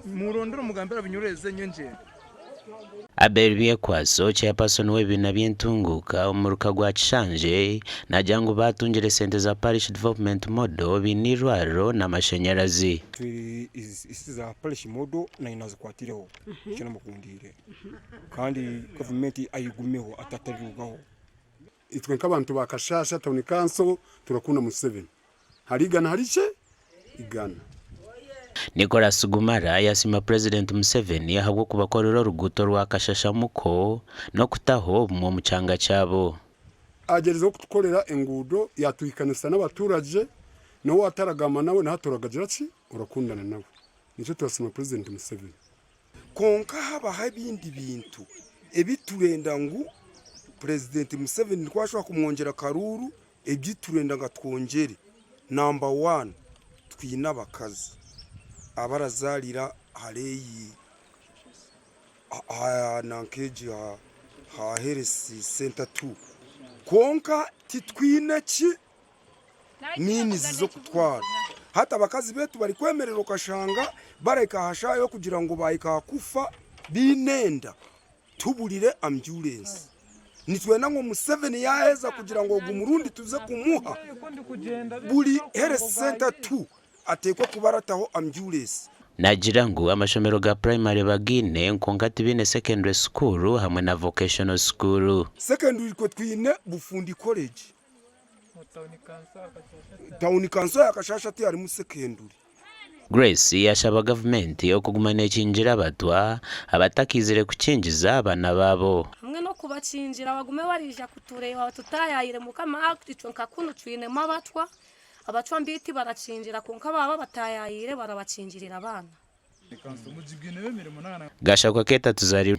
murondera mugambira binyureze nyonje Aberbiye kwaso chairperson w'ebina by'entunguka umuruka gwa kishanje najangu batungire sente za parish development model binirwaro n'amashanyarazi isi za parish model na inazikwatireho cyane mukundire kandi government ayigumeho atatarugaho itwe nk'abantu bakashasha town council turakuna mu 7 harigana harice igana Nicolas Gumara yasima President Museveni ahabwo kubakorera ruguto rwa kashashamuko no kutaho mu mucanga cyabo agerezo kutukorera engudo yatuikanisa n'abaturage no wataragama nawe nahatoragagira ki urakundana nawe nicyo twasima President Museveni konka haba habindi bintu ebiturenda ngu President Museveni twashwa kumwongera karuru ebyiturenda ngatwongere number 1 twina bakazi abarazalira haleyi nankeji ha heresi center 2 konka titwine ki nini zizo kutwara hata bakazi betu bari kwemerera ukashanga bareka hashayo kugira ngo bayika kufa binenda tuburire ambulance nitwena ngo Museveni yaheza kugira ngo gumurundi tuze kumuha buri heresi center 2 atekwa kubarataho ambulance nagira ngo amashomero ga primary bagine nkongati bine secondary school hamwe na vocational school secondary ko twine Bufundi college town council yakashasha ati ari mu secondary Grace yashaba government okugumana ekinjira abatwa abatakizire kukinjiza abana babo hamwe no kubakinjira bagume barija kutureba tutayayire mukama akitwe nkakuno twine mabatwa abatwa mbiti baracinjira konka baba batayayire barabacinjirira abana gashakwa keta tuzari